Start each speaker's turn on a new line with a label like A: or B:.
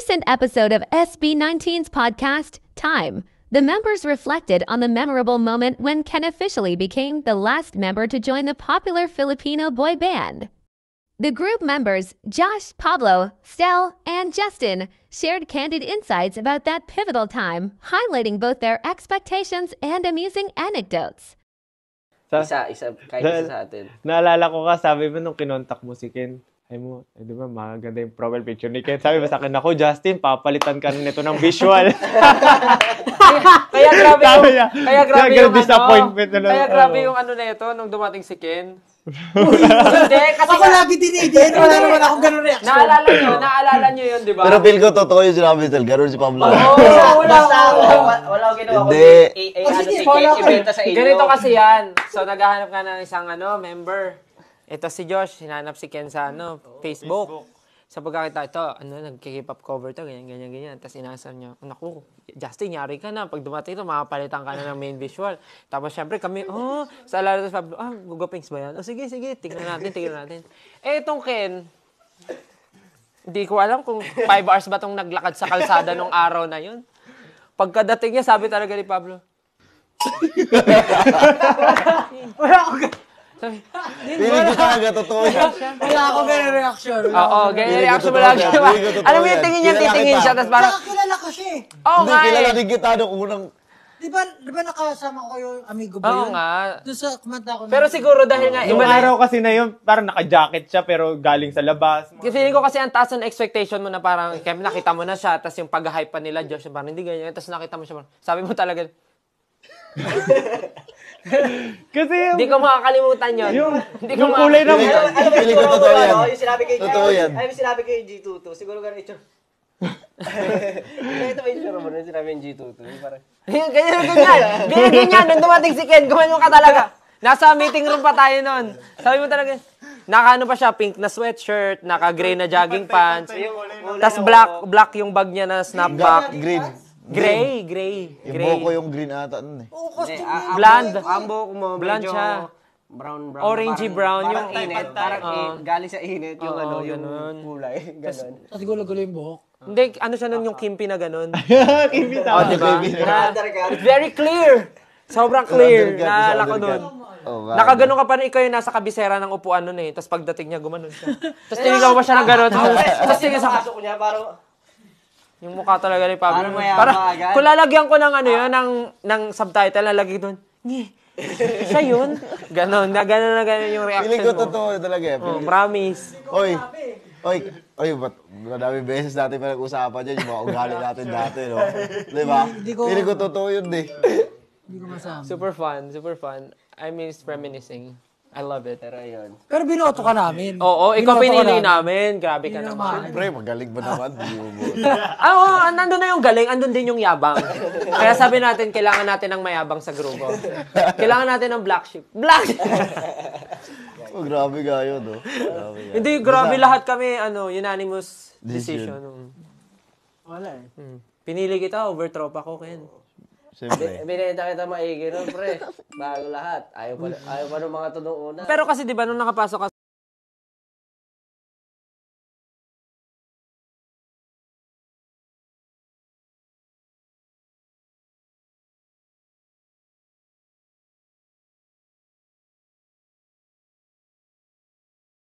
A: recent episode of SB19's podcast, Time, the members reflected on the memorable moment when Ken officially became the last member to join the popular Filipino boy band. The group members, Josh, Pablo, Stel, and Justin, shared candid insights about that pivotal time, highlighting both their expectations and amusing anecdotes.
B: Kahit isa sa atin.
C: Naalala ko ka, sabi mo nung kinontak mo si Ken, ay mo, di ba, maganda yung profile picture ni Ken. Sabi mo sa akin, ako, Justin, papalitan ka nito ng visual.
B: Kaya grabe yung
C: disappointment
B: ano. Kaya grabe yung ano na ito, nung dumating si Ken. Hindi, kasi
D: ako lagi dinidin. Wala naman akong ganun reaction.
B: Naalala nyo yun, di ba?
E: Pero feel ko totoo yung sinabi ni Sel. Ganun si Pablo.
B: Wala akong ginawa.
E: Hindi.
B: Ibenta sa inyo. Ganito kasi yan. So, naghahanap ka ng isang member. Ito si Josh, hinanap si Ken sa Facebook. Sa pagkakita ito, nagkikip up cover to, ganyan. Tapos inasar niya, naku, Justin, yari ka na. Pag dumating ito, makapalitan ka na ng main visual. Tapos syempre kami, sa alala sa Pablo, gugopings ba yan? Sige, tingnan natin. Eh, itong Ken, hindi ko alam kung 5 hours ba itong naglakad sa kalsada nung araw na yun. Pagkadating niya, sabi talaga ni Pablo, wala ako
E: Piling ko talaga, totoo yan.
D: Wala ako ganun reaction.
B: Oo, ganyan reaction mo lagi. Alam mo yung tingin niya, titingin siya, tapos parang,
D: kilala ko siya eh.
B: Oo nga
E: kilala din kita nung unang...
D: Di ba nakasama ko yung amigo ba
B: Oo
D: yun?
B: nga.
D: Doon sa kumanta ko.
B: Pero siguro dahil nga,
C: Yung araw kasi na yun, parang naka-jacket siya pero galing sa labas.
B: feeling ko kasi ang taas ng expectation mo na parang, kaya nakita mo na siya, tapos yung pag-hype pa nila, Josh, parang hindi ganyan, tapos nakita mo siya, sabi mo talaga,
C: Kasi
B: hindi ko makakalimutan yun.
C: Yung kulay ng...
E: Piling ko totoo yan.
F: Yung sinabi kay
E: Totoo yan.
F: Ay, sinabi kay G22. Siguro ganun ito. Ito ba yung sure mo? Sinabi yung G22.
B: Ganyan. Nung dumating si Ken, gumanyo ka talaga. Nasa meeting room pa tayo nun. Sabi mo talaga, naka pa siya, pink na sweatshirt, naka-gray na jogging pants, tas black yung bag niya na snapback.
E: Green.
B: Gray.
E: Yung buhok ko yung green ata nun eh.
D: Oo, costume yun.
B: Blonde.
F: Ang buhok mo,
B: Blonde
F: medyo
B: siya.
F: brown.
B: Orangey brown.
F: Parang
B: Yung
F: init. Parang galing sa init yung yung kulay. Ganon.
D: Tapos gulo-gulo yung buhok.
B: Hindi, siya nun yung kimpi na ganun.
C: Kimpi
B: O, diba? It's very clear. Sobrang clear. Naalala ko nun. Nakaganon ka pa rin, ikaw yung nasa kabisera ng upuan nun eh. Tapos pagdating niya, gumanon siya. Tapos tinignan mo pa siya ng ganon. Tapos tingin sa
F: Pasok niya, parang...
B: yung mukha talaga ni Pablo.
F: Parang
B: kung lalagyan ko ng ng subtitle, lalagay doon, siya yun. Ganon na ganon yung reaction mo.
E: Piling ko totoo talaga eh.
B: Promise.
E: Oy, ba't madami beses natin pa nag-usapan dyan, yung mga ugali natin dati, no? Diba? Piling ko totoo yun eh.
D: Hindi ko masama.
B: Super fun. I miss reminiscing. I love it.
D: Pero binoto ka namin.
B: Oo, ikaw pinili namin. Grabe ka naman.
E: Siyempre, magaling ba naman?
B: Nandun na yung galing, andun din yung yabang. Kaya sabi natin, kailangan natin ng mayabang sa grupo. Kailangan natin ng black sheep.
E: Oh, grabe nga yun, no?
B: Hindi, grabe lahat kami, unanimous decision.
D: Wala eh.
B: Pinili kita over tropa ko, Ken.
E: Siyempre.
F: Binenta kita maigi nun, pre. Bago lahat. Ayaw pa nung mga to nung una.
B: Pero kasi 'di ba nung nakapasok ka